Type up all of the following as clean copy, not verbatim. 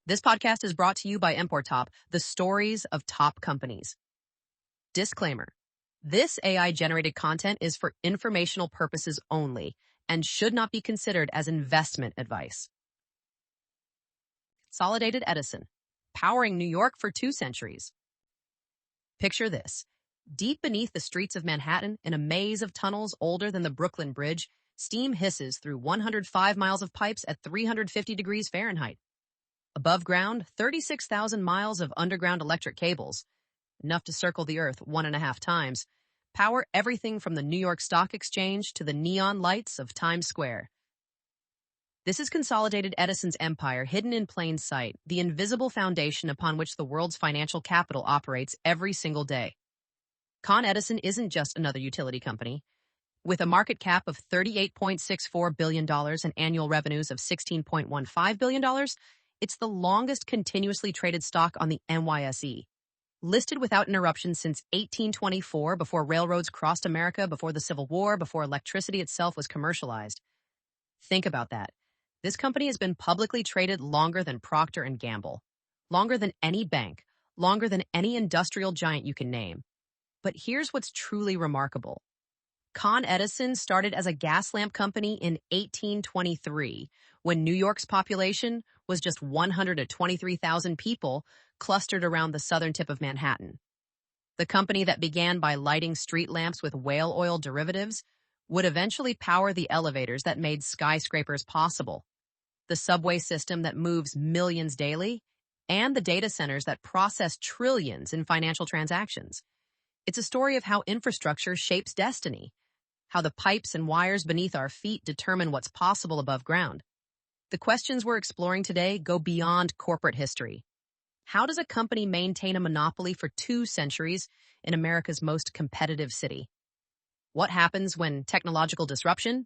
This podcast is brought to you by Top, the stories of top companies. Disclaimer. This AI-generated content is for informational purposes only and should not be considered as investment advice. Consolidated Edison, powering New York for 2 centuries. Picture this. Deep beneath the streets of Manhattan, in a maze of tunnels older than the Brooklyn Bridge, steam hisses through 105 miles of pipes at 350 degrees Fahrenheit. Above ground, 36,000 miles of underground electric cables, enough to circle the Earth 1.5 times, power everything from the New York Stock Exchange to the neon lights of Times Square. This is Consolidated Edison's empire, hidden in plain sight, the invisible foundation upon which the world's financial capital operates every single day. ConEd Edison isn't just another utility company. With a market cap of $38.64 billion and annual revenues of $16.15 billion, it's the longest continuously traded stock on the NYSE. Listed without interruption since 1824, before railroads crossed America, before the Civil War, before electricity itself was commercialized. Think about that. This company has been publicly traded longer than Procter & Gamble, longer than any bank, longer than any industrial giant you can name. But here's what's truly remarkable. ConEd Edison started as a gas lamp company in 1823, when New York's population was just 123,000 people clustered around the southern tip of Manhattan. The company that began by lighting street lamps with whale oil derivatives would eventually power the elevators that made skyscrapers possible, the subway system that moves millions daily, and the data centers that process trillions in financial transactions. It's a story of how infrastructure shapes destiny, how the pipes and wires beneath our feet determine what's possible above ground. The questions we're exploring today go beyond corporate history. How does a company maintain a monopoly for 2 centuries in America's most competitive city? What happens when technological disruption,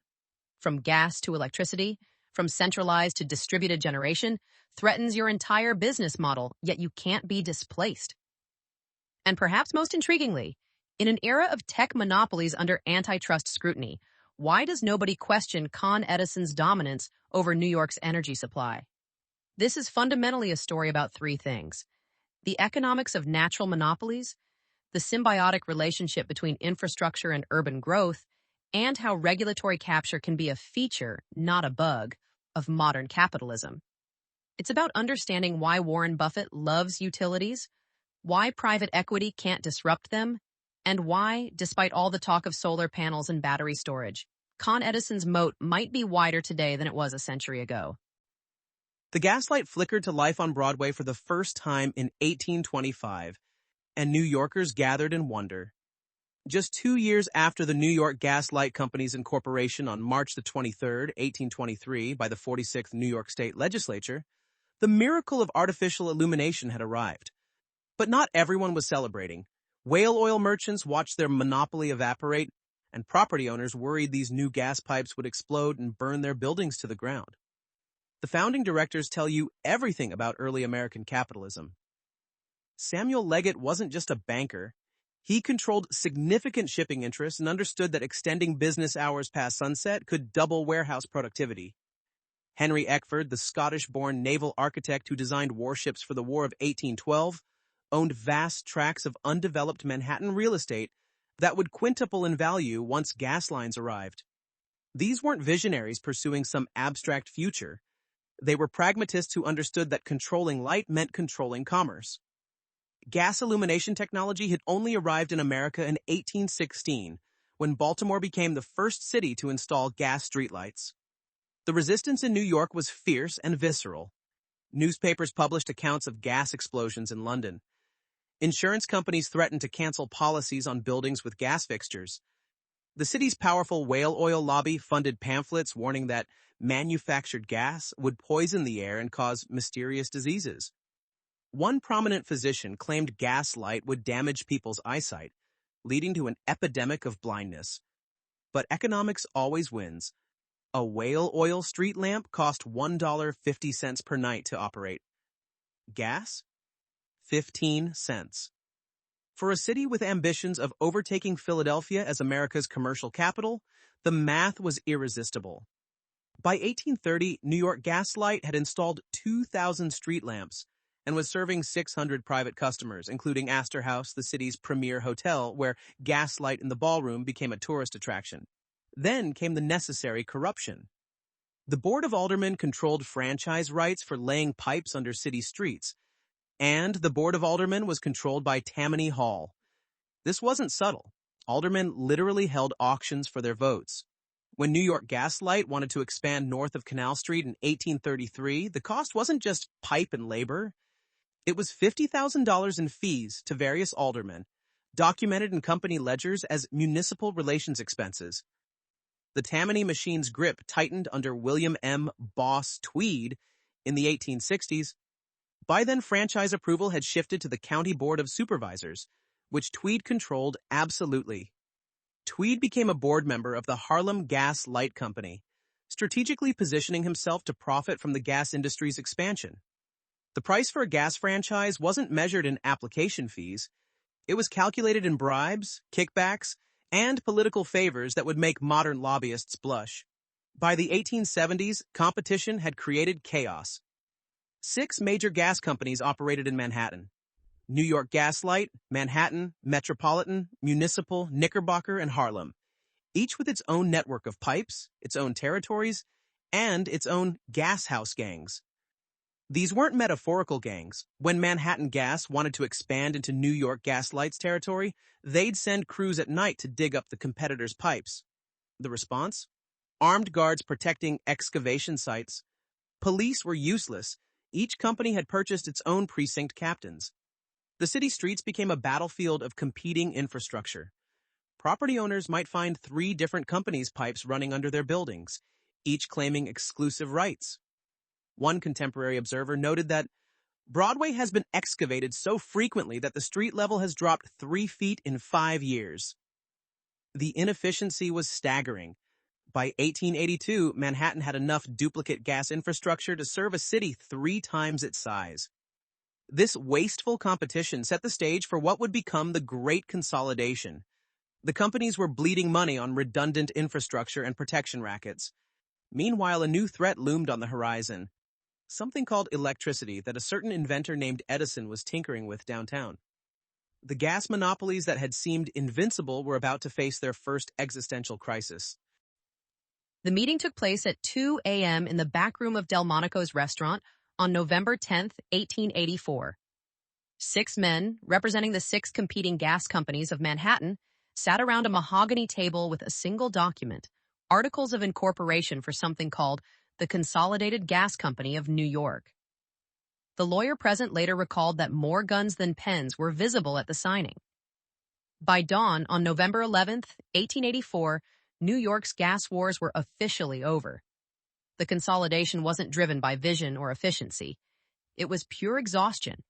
from gas to electricity, from centralized to distributed generation, threatens your entire business model, yet you can't be displaced? And perhaps most intriguingly, in an era of tech monopolies under antitrust scrutiny, why does nobody question ConEd Edison's dominance over New York's energy supply? This is fundamentally a story about 3 things: the economics of natural monopolies, the symbiotic relationship between infrastructure and urban growth, and how regulatory capture can be a feature, not a bug, of modern capitalism. It's about understanding why Warren Buffett loves utilities, why private equity can't disrupt them, and why, despite all the talk of solar panels and battery storage, ConEd Edison's moat might be wider today than it was a century ago. The gaslight flickered to life on Broadway for the first time in 1825, and New Yorkers gathered in wonder. Just 2 years after the New York Gas Light Company's incorporation on March the 23rd, 1823, by the 46th New York State Legislature, the miracle of artificial illumination had arrived. But not everyone was celebrating. Whale oil merchants watched their monopoly evaporate, and property owners worried these new gas pipes would explode and burn their buildings to the ground. The founding directors tell you everything about early American capitalism. Samuel Leggett wasn't just a banker. He controlled significant shipping interests and understood that extending business hours past sunset could double warehouse productivity. Henry Eckford, the Scottish-born naval architect who designed warships for the War of 1812, owned vast tracts of undeveloped Manhattan real estate that would quintuple in value once gas lines arrived. These weren't visionaries pursuing some abstract future. They were pragmatists who understood that controlling light meant controlling commerce. Gas illumination technology had only arrived in America in 1816, when Baltimore became the first city to install gas streetlights. The resistance in New York was fierce and visceral. Newspapers published accounts of gas explosions in London. Insurance companies threatened to cancel policies on buildings with gas fixtures. The city's powerful whale oil lobby funded pamphlets warning that manufactured gas would poison the air and cause mysterious diseases. One prominent physician claimed gas light would damage people's eyesight, leading to an epidemic of blindness. But economics always wins. A whale oil street lamp cost $1.50 per night to operate. Gas? 15 cents. For a city with ambitions of overtaking Philadelphia as America's commercial capital, the math was irresistible. By 1830, New York Gas Light had installed 2,000 street lamps and was serving 600 private customers, including Astor House, the city's premier hotel, where Gaslight in the ballroom became a tourist attraction. Then came the necessary corruption. The Board of Aldermen controlled franchise rights for laying pipes under city streets, and the Board of Aldermen was controlled by Tammany Hall. This wasn't subtle. Aldermen literally held auctions for their votes. When New York Gas Light wanted to expand north of Canal Street in 1833, the cost wasn't just pipe and labor. It was $50,000 in fees to various aldermen, documented in company ledgers as municipal relations expenses. The Tammany machine's grip tightened under William M. Boss Tweed in the 1860s. By then, franchise approval had shifted to the County Board of Supervisors, which Tweed controlled absolutely. Tweed became a board member of the Harlem Gas Light Company, strategically positioning himself to profit from the gas industry's expansion. The price for a gas franchise wasn't measured in application fees. It was calculated in bribes, kickbacks, and political favors that would make modern lobbyists blush. By the 1870s, competition had created chaos. 6 major gas companies operated in Manhattan: New York Gas Light, Manhattan, Metropolitan, Municipal, Knickerbocker, and Harlem, each with its own network of pipes, its own territories, and its own gas house gangs. These weren't metaphorical gangs. When Manhattan Gas wanted to expand into New York Gas Light's territory, they'd send crews at night to dig up the competitors' pipes. The response? Armed guards protecting excavation sites. Police were useless. Each company had purchased its own precinct captains. The city streets became a battlefield of competing infrastructure. Property owners might find 3 different companies' pipes running under their buildings, each claiming exclusive rights. One contemporary observer noted that Broadway has been excavated so frequently that the street level has dropped 3 feet in 5 years. The inefficiency was staggering. By 1882, Manhattan had enough duplicate gas infrastructure to serve a city 3 times its size. This wasteful competition set the stage for what would become the Great Consolidation. The companies were bleeding money on redundant infrastructure and protection rackets. Meanwhile, a new threat loomed on the horizon. Something called electricity that a certain inventor named Edison was tinkering with downtown. The gas monopolies that had seemed invincible were about to face their first existential crisis. The meeting took place at 2 a.m. in the back room of Delmonico's restaurant on November 10, 1884. 6 men, representing the 6 competing gas companies of Manhattan, sat around a mahogany table with a single document, articles of incorporation for something called the Consolidated Gas Company of New York. The lawyer present later recalled that more guns than pens were visible at the signing. By dawn on November 11, 1884, New York's gas wars were officially over. The consolidation wasn't driven by vision or efficiency. It was pure exhaustion.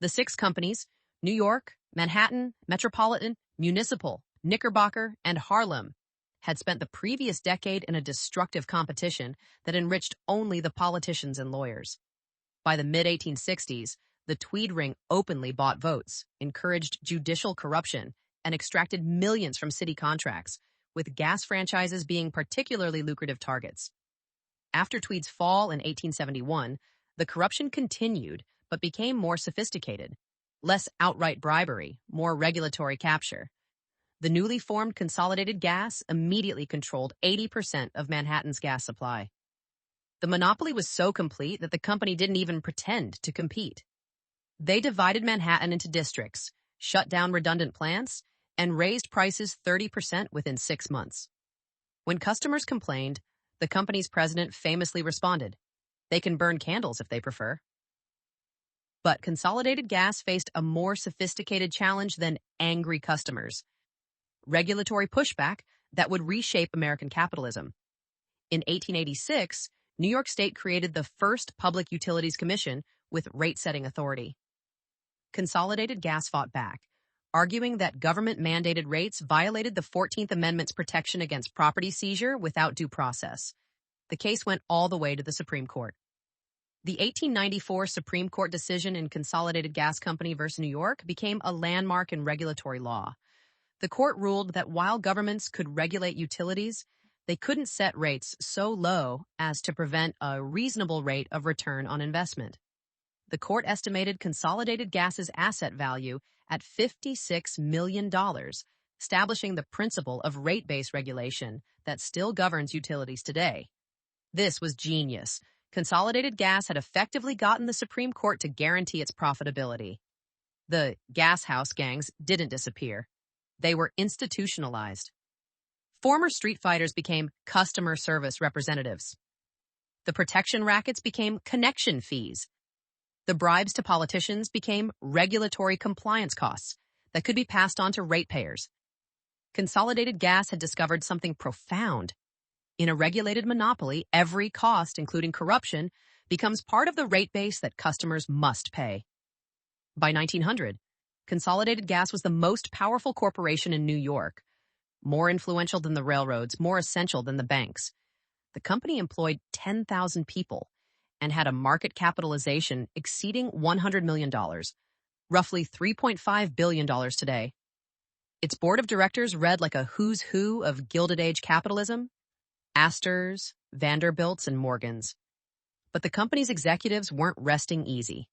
The 6 companies, New York, Manhattan, Metropolitan, Municipal, Knickerbocker, and Harlem, had spent the previous decade in a destructive competition that enriched only the politicians and lawyers. By the mid-1860s, the Tweed Ring openly bought votes, encouraged judicial corruption, and extracted millions from city contracts, with gas franchises being particularly lucrative targets. After Tweed's fall in 1871, the corruption continued but became more sophisticated. Less outright bribery, more regulatory capture. The newly formed Consolidated Gas immediately controlled 80% of Manhattan's gas supply. The monopoly was so complete that the company didn't even pretend to compete. They divided Manhattan into districts, shut down redundant plants, and raised prices 30% within 6 months. When customers complained, the company's president famously responded, "They can burn candles if they prefer." But Consolidated Gas faced a more sophisticated challenge than angry customers: regulatory pushback that would reshape American capitalism. In 1886, New York State created the first Public Utilities Commission with rate-setting authority. Consolidated Gas fought back, arguing that government-mandated rates violated the 14th Amendment's protection against property seizure without due process. The case went all the way to the Supreme Court. The 1894 Supreme Court decision in Consolidated Gas Company v. New York became a landmark in regulatory law. The court ruled that while governments could regulate utilities, They couldn't set rates so low as to prevent a reasonable rate of return on investment. The court estimated Consolidated Gas's asset value at $56 million, establishing the principle of rate-based regulation that still governs utilities today. This was genius. Consolidated Gas had effectively gotten the Supreme Court to guarantee its profitability. The gas house gangs didn't disappear. They were institutionalized. Former street fighters became customer service representatives. The protection rackets became connection fees. The bribes to politicians became regulatory compliance costs that could be passed on to ratepayers. Consolidated Gas had discovered something profound. In a regulated monopoly, every cost, including corruption, becomes part of the rate base that customers must pay. By 1900, Consolidated Gas was the most powerful corporation in New York, more influential than the railroads, more essential than the banks. The company employed 10,000 people and had a market capitalization exceeding $100 million, roughly $3.5 billion today. Its board of directors read like a who's who of Gilded Age capitalism: Astors, Vanderbilts, and Morgans. But the company's executives weren't resting easy.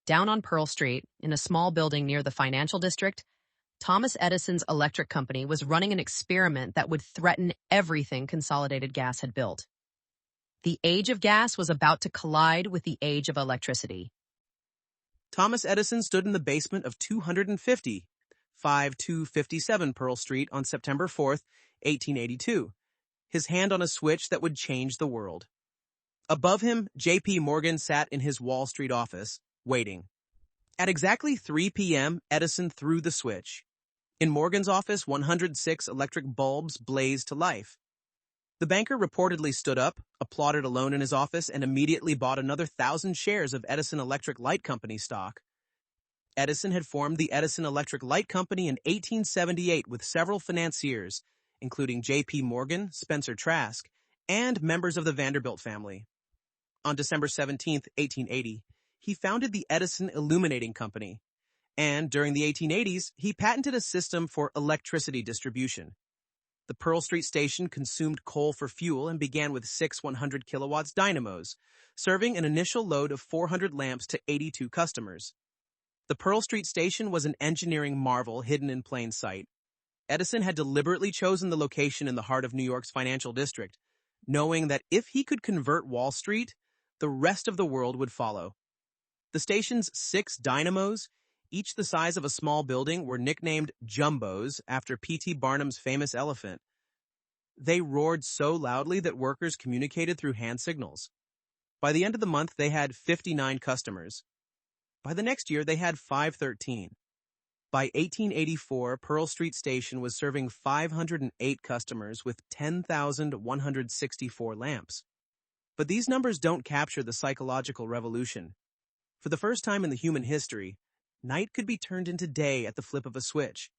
Down on Pearl Street, in a small building near the financial district, Thomas Edison's electric company was running an experiment that would threaten everything Consolidated Gas had built. The age of gas was about to collide with the age of electricity. Thomas Edison stood in the basement of 250, 5257 Pearl Street on September 4th, 1882, his hand on a switch that would change the world. Above him, J.P. Morgan sat in his Wall Street office, waiting. At exactly 3 p.m., Edison threw the switch. In Morgan's office, 106 electric bulbs blazed to life. The banker reportedly stood up, applauded alone in his office, and immediately bought another 1,000 shares of Edison Electric Light Company stock. Edison had formed the Edison Electric Light Company in 1878 with several financiers, including J.P. Morgan, Spencer Trask, and members of the Vanderbilt family. On December 17, 1880, he founded the Edison Illuminating Company, and during the 1880s, he patented a system for electricity distribution. The Pearl Street station consumed coal for fuel and began with 6 100 kilowatts dynamos, serving an initial load of 400 lamps to 82 customers. The Pearl Street station was an engineering marvel hidden in plain sight. Edison had deliberately chosen the location in the heart of New York's financial district, knowing that if he could convert Wall Street, the rest of the world would follow. The station's 6 dynamos, each the size of a small building, were nicknamed jumbos after P.T. Barnum's famous elephant. They roared so loudly that workers communicated through hand signals. By the end of the month, they had 59 customers. By the next year, they had 513. By 1884, Pearl Street Station was serving 508 customers with 10,164 lamps. But these numbers don't capture the psychological revolution. For the first time in the human history, night could be turned into day at the flip of a switch.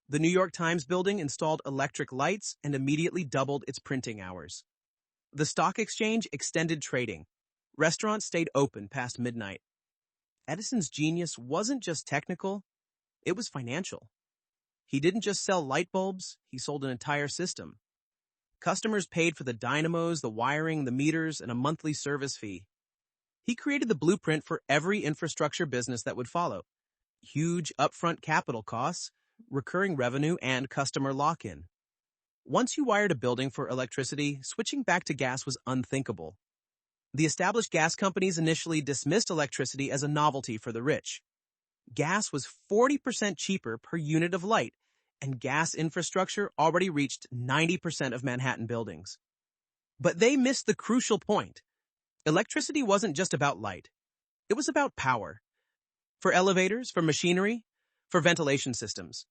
The New York Times building installed electric lights and immediately doubled its printing hours. The stock exchange extended trading. Restaurants stayed open past midnight. Edison's genius wasn't just technical, it was financial. He didn't just sell light bulbs, he sold an entire system. Customers paid for the dynamos, the wiring, the meters, and a monthly service fee. He created the blueprint for every infrastructure business that would follow. Huge upfront capital costs, recurring revenue, and customer lock-in. Once you wired a building for electricity, switching back to gas was unthinkable. The established gas companies initially dismissed electricity as a novelty for the rich. Gas was 40% cheaper per unit of light, and gas infrastructure already reached 90% of Manhattan buildings. But they missed the crucial point. Electricity wasn't just about light. It was about power. For elevators, for machinery, for ventilation systems.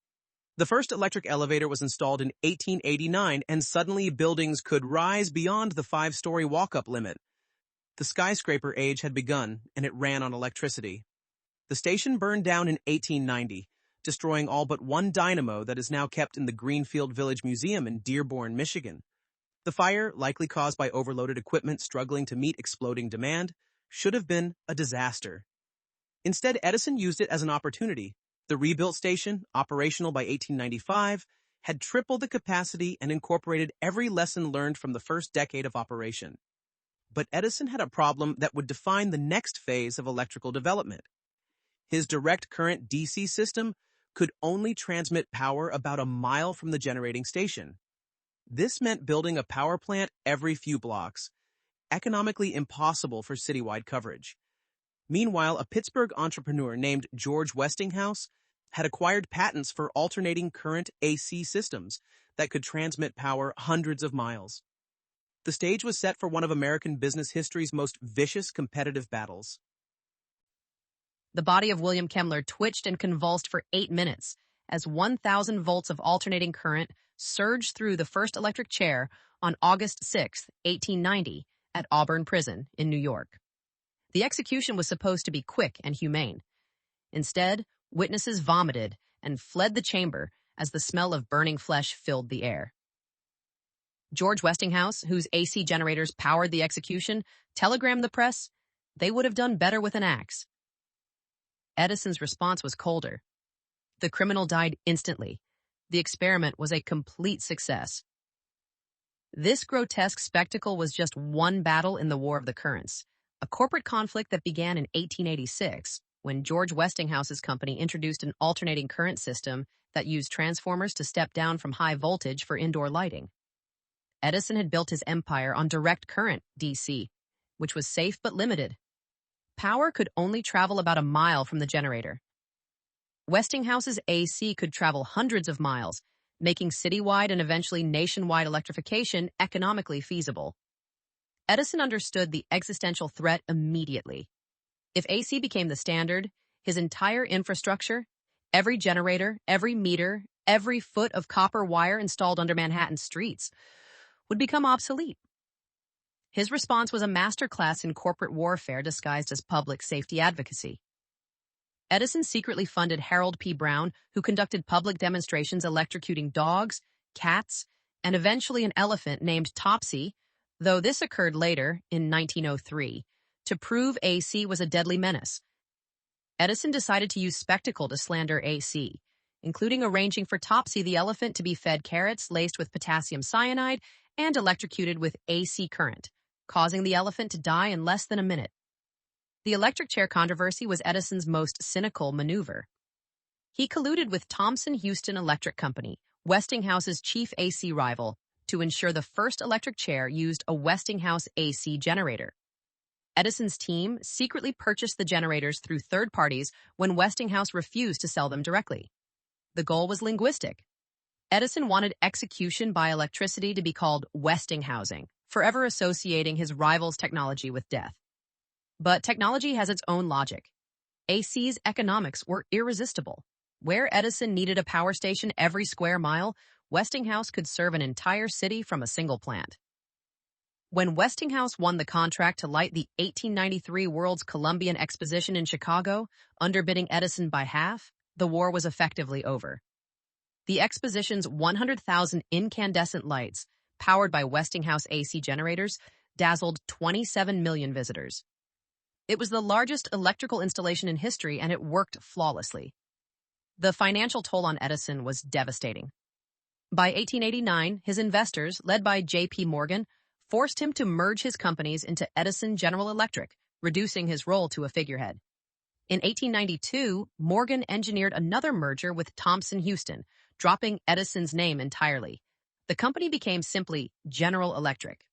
The first electric elevator was installed in 1889, and suddenly buildings could rise beyond the 5-story walk-up limit. The skyscraper age had begun, and it ran on electricity. The station burned down in 1890, destroying all but one dynamo that is now kept in the Greenfield Village Museum in Dearborn, Michigan. The fire, likely caused by overloaded equipment struggling to meet exploding demand, should have been a disaster. Instead, Edison used it as an opportunity. The rebuilt station, operational by 1895, had tripled the capacity and incorporated every lesson learned from the first decade of operation. But Edison had a problem that would define the next phase of electrical development. His direct current DC system could only transmit power about a mile from the generating station. This meant building a power plant every few blocks, economically impossible for citywide coverage. Meanwhile, a Pittsburgh entrepreneur named George Westinghouse had acquired patents for alternating current AC systems that could transmit power hundreds of miles. The stage was set for one of American business history's most vicious competitive battles. The body of William Kemmler twitched and convulsed for 8 minutes as 1,000 volts of alternating current surged through the first electric chair on August 6, 1890, at Auburn Prison in New York. The execution was supposed to be quick and humane. Instead, witnesses vomited and fled the chamber as the smell of burning flesh filled the air. George Westinghouse, whose AC generators powered the execution, telegrammed the press they would have done better with an axe. Edison's response was colder. The criminal died instantly. The experiment was a complete success. This grotesque spectacle was just one battle in the War of the Currents, a corporate conflict that began in 1886 when George Westinghouse's company introduced an alternating current system that used transformers to step down from high voltage for indoor lighting. Edison had built his empire on direct current, DC, which was safe but limited. Power could only travel about a mile from the generator. Westinghouse's AC could travel hundreds of miles, making citywide and eventually nationwide electrification economically feasible. Edison understood the existential threat immediately. If AC became the standard, his entire infrastructure, every generator, every meter, every foot of copper wire installed under Manhattan streets, would become obsolete. His response was a masterclass in corporate warfare disguised as public safety advocacy. Edison secretly funded Harold P. Brown, who conducted public demonstrations electrocuting dogs, cats, and eventually an elephant named Topsy, though this occurred later, in 1903, to prove AC was a deadly menace. Edison decided to use spectacle to slander AC, including arranging for Topsy the elephant to be fed carrots laced with potassium cyanide and electrocuted with AC current, causing the elephant to die in less than a minute. The electric chair controversy was Edison's most cynical maneuver. He colluded with Thomson Houston Electric Company, Westinghouse's chief AC rival, to ensure the first electric chair used a Westinghouse AC generator. Edison's team secretly purchased the generators through third parties when Westinghouse refused to sell them directly. The goal was linguistic. Edison wanted execution by electricity to be called Westinghousing, forever associating his rival's technology with death. But technology has its own logic. AC's economics were irresistible. Where Edison needed a power station every square mile, Westinghouse could serve an entire city from a single plant. When Westinghouse won the contract to light the 1893 World's Columbian Exposition in Chicago, underbidding Edison by half, the war was effectively over. The exposition's 100,000 incandescent lights, powered by Westinghouse AC generators, dazzled 27 million visitors. It was the largest electrical installation in history, and it worked flawlessly. The financial toll on Edison was devastating. By 1889, his investors, led by J.P. Morgan, forced him to merge his companies into Edison General Electric, reducing his role to a figurehead. In 1892, Morgan engineered another merger with Thomson Houston, dropping Edison's name entirely. The company became simply General Electric.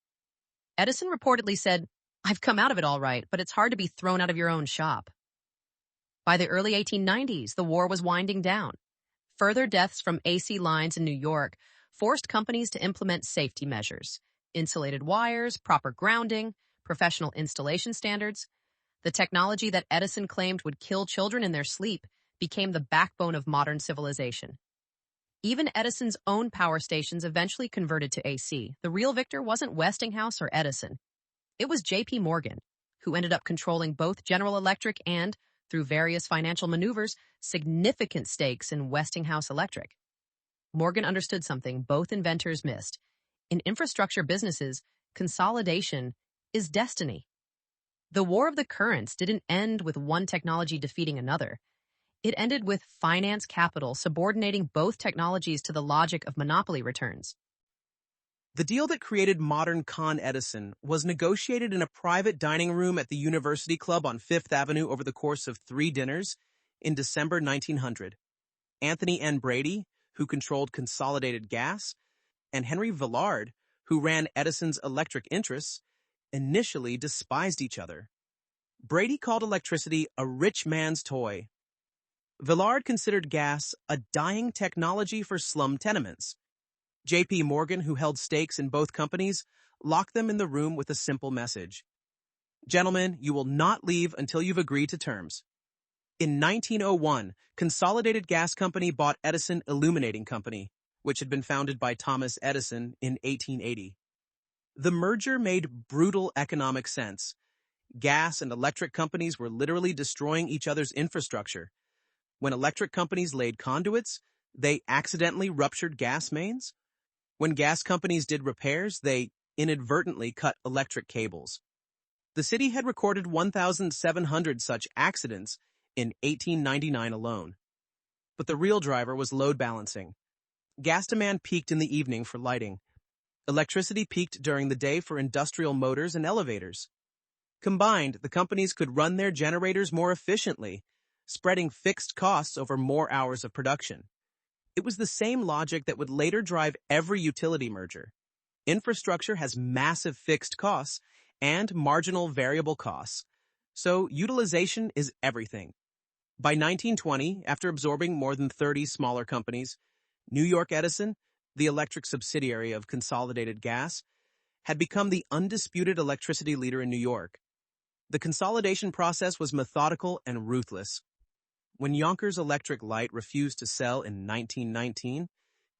Edison reportedly said, "I've come out of it all right, but it's hard to be thrown out of your own shop." By the early 1890s, the war was winding down. Further deaths from AC lines in New York forced companies to implement safety measures: insulated wires, proper grounding, professional installation standards. The technology that Edison claimed would kill children in their sleep became the backbone of modern civilization. Even Edison's own power stations eventually converted to AC. The real victor wasn't Westinghouse or Edison. It was J.P. Morgan, who ended up controlling both General Electric and, through various financial maneuvers, significant stakes in Westinghouse Electric. Morgan understood something both inventors missed. In infrastructure businesses, consolidation is destiny. The War of the Currents didn't end with one technology defeating another. It ended with finance capital subordinating both technologies to the logic of monopoly returns. The deal that created modern Con Edison was negotiated in a private dining room at the University Club on Fifth Avenue over the course of 3 dinners in December 1900. Anthony N. Brady, who controlled Consolidated Gas, and Henry Villard, who ran Edison's electric interests, initially despised each other. Brady called electricity a rich man's toy. Villard considered gas a dying technology for slum tenements. J.P. Morgan, who held stakes in both companies, locked them in the room with a simple message. Gentlemen, you will not leave until you've agreed to terms. In 1901, Consolidated Gas Company bought Edison Illuminating Company, which had been founded by Thomas Edison in 1880. The merger made brutal economic sense. Gas and electric companies were literally destroying each other's infrastructure. When electric companies laid conduits, they accidentally ruptured gas mains. When gas companies did repairs, they inadvertently cut electric cables. The city had recorded 1,700 such accidents in 1899 alone. But the real driver was load balancing. Gas demand peaked in the evening for lighting. Electricity peaked during the day for industrial motors and elevators. Combined, the companies could run their generators more efficiently, spreading fixed costs over more hours of production. It was the same logic that would later drive every utility merger. Infrastructure has massive fixed costs and marginal variable costs, so utilization is everything. By 1920, after absorbing more than 30 smaller companies, New York Edison, the electric subsidiary of Consolidated Gas, had become the undisputed electricity leader in New York. The consolidation process was methodical and ruthless. When Yonkers Electric Light refused to sell in 1919,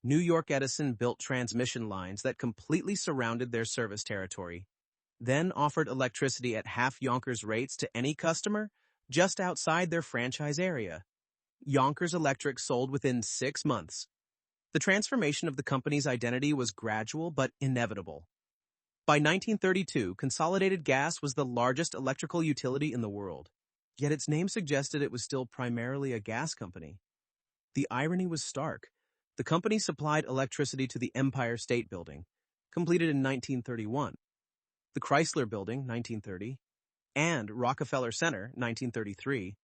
New York Edison built transmission lines that completely surrounded their service territory, then offered electricity at half Yonkers rates to any customer just outside their franchise area. Yonkers Electric sold within 6 months. The transformation of the company's identity was gradual but inevitable. By 1932, Consolidated Gas was the largest electrical utility in the world. Yet its name suggested it was still primarily a gas company. The irony was stark. The company supplied electricity to the Empire State Building, completed in 1931, the Chrysler Building, 1930, and Rockefeller Center, 1933,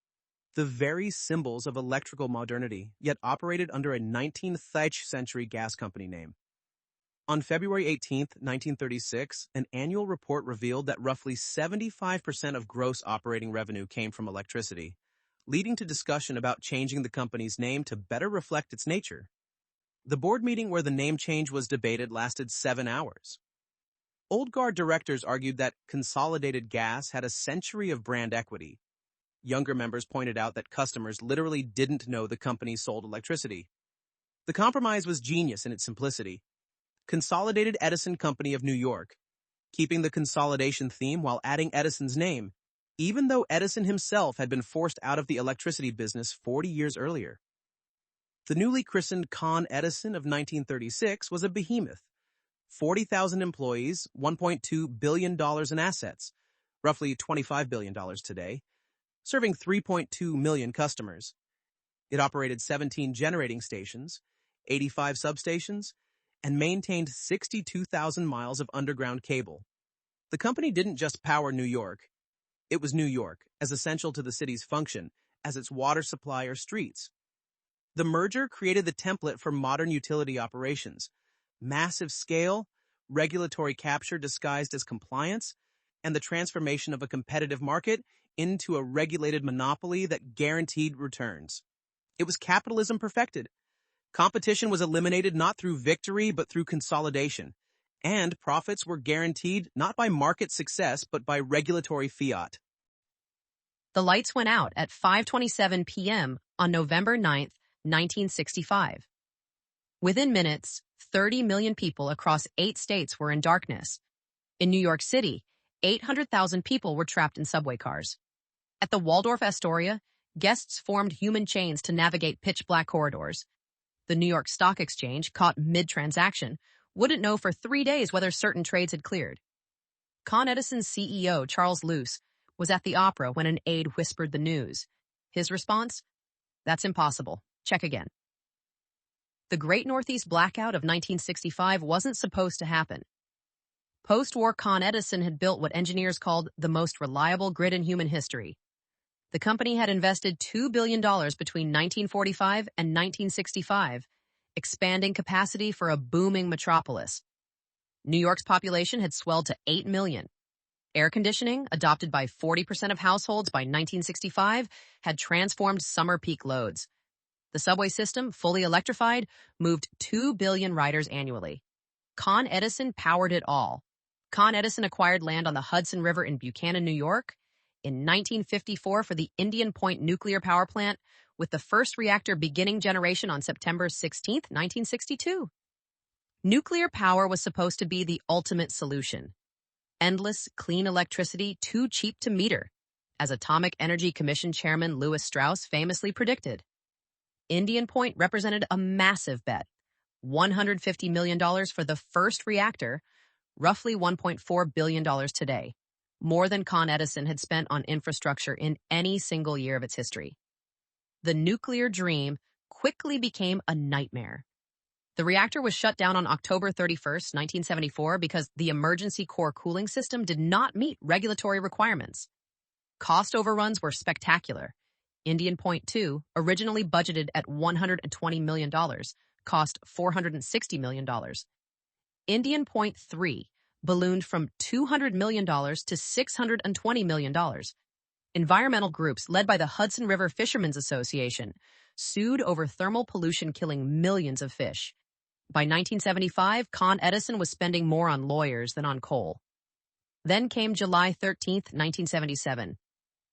the very symbols of electrical modernity, yet operated under a 19th century gas company name. On February 18, 1936, an annual report revealed that roughly 75% of gross operating revenue came from electricity, leading to discussion about changing the company's name to better reflect its nature. The board meeting where the name change was debated lasted 7 hours. Old guard directors argued that Consolidated Gas had a century of brand equity. Younger members pointed out that customers literally didn't know the company sold electricity. The compromise was genius in its simplicity. Consolidated Edison Company of New York, keeping the consolidation theme while adding Edison's name, even though Edison himself had been forced out of the electricity business 40 years earlier. The newly christened Con Edison of 1936 was a behemoth. 40,000 employees, $1.2 billion in assets, roughly $25 billion today, serving 3.2 million customers. It operated 17 generating stations, 85 substations, and maintained 62,000 miles of underground cable. The company didn't just power New York. It was New York, as essential to the city's function as its water supply or streets. The merger created the template for modern utility operations: massive scale, regulatory capture disguised as compliance, and the transformation of a competitive market into a regulated monopoly that guaranteed returns. It was capitalism perfected. Competition was eliminated not through victory but through consolidation, and profits were guaranteed not by market success but by regulatory fiat. The lights went out at 5:27 p.m. on November 9, 1965. Within minutes, 30 million people across 8 states were in darkness. In New York City, 800,000 people were trapped in subway cars. At the Waldorf Astoria, guests formed human chains to navigate pitch-black corridors. The New York Stock Exchange, caught mid-transaction, wouldn't know for 3 days whether certain trades had cleared. Con Edison's CEO, Charles Luce, was at the opera when an aide whispered the news. His response? That's impossible. Check again. The Great Northeast Blackout of 1965 wasn't supposed to happen. Post-war Con Edison had built what engineers called the most reliable grid in human history. The company had invested $2 billion between 1945 and 1965, expanding capacity for a booming metropolis. New York's population had swelled to 8 million. Air conditioning, adopted by 40% of households by 1965, had transformed summer peak loads. The subway system, fully electrified, moved 2 billion riders annually. Con Edison powered it all. Con Edison acquired land on the Hudson River in Buchanan, New York, in 1954 for the Indian Point nuclear power plant, with the first reactor beginning generation on September 16, 1962. Nuclear power was supposed to be the ultimate solution. Endless, clean electricity too cheap to meter, as Atomic Energy Commission Chairman Lewis Strauss famously predicted. Indian Point represented a massive bet, $150 million for the first reactor, roughly $1.4 billion today, more than Con Edison had spent on infrastructure in any single year of its history. The nuclear dream quickly became a nightmare. The reactor was shut down on October 31, 1974, because the emergency core cooling system did not meet regulatory requirements. Cost overruns were spectacular. Indian Point 2, originally budgeted at $120 million, cost $460 million. Indian Point 3 ballooned from $200 million to $620 million. Environmental groups led by the Hudson River Fishermen's Association sued over thermal pollution killing millions of fish. By 1975, Con Edison was spending more on lawyers than on coal. Then came July 13, 1977.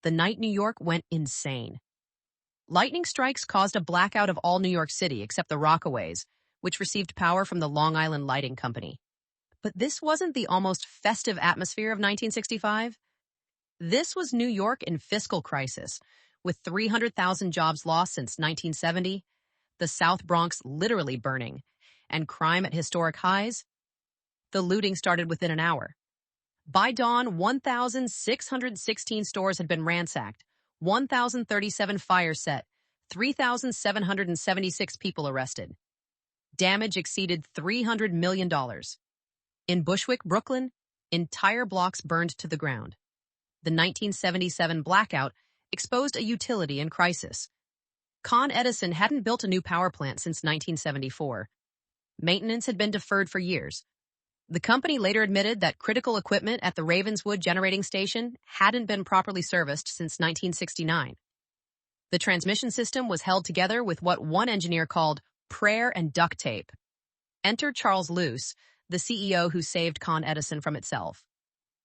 The night New York went insane. Lightning strikes caused a blackout of all New York City except the Rockaways, which received power from the Long Island Lighting Company. But this wasn't the almost festive atmosphere of 1965. This was New York in fiscal crisis, with 300,000 jobs lost since 1970, the South Bronx literally burning, and crime at historic highs. The looting started within an hour. By dawn, 1,616 stores had been ransacked, 1,037 fires set, 3,776 people arrested. Damage exceeded $300 million. In Bushwick, Brooklyn, entire blocks burned to the ground. The 1977 blackout exposed a utility in crisis. Con Edison hadn't built a new power plant since 1974. Maintenance had been deferred for years. The company later admitted that critical equipment at the Ravenswood generating station hadn't been properly serviced since 1969. The transmission system was held together with what one engineer called prayer and duct tape. Enter Charles Luce, the CEO who saved Con Edison from itself.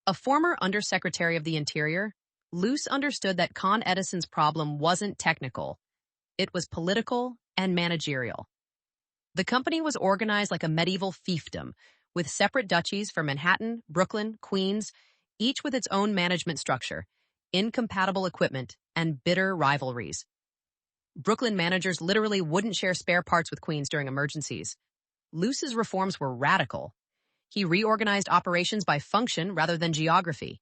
A former Undersecretary of the Interior, Luce understood that Con Edison's problem wasn't technical. It was political and managerial. The company was organized like a medieval fiefdom, with separate duchies for Manhattan, Brooklyn, Queens, each with its own management structure, incompatible equipment, and bitter rivalries. Brooklyn managers literally wouldn't share spare parts with Queens during emergencies. Luce's reforms were radical. He reorganized operations by function rather than geography.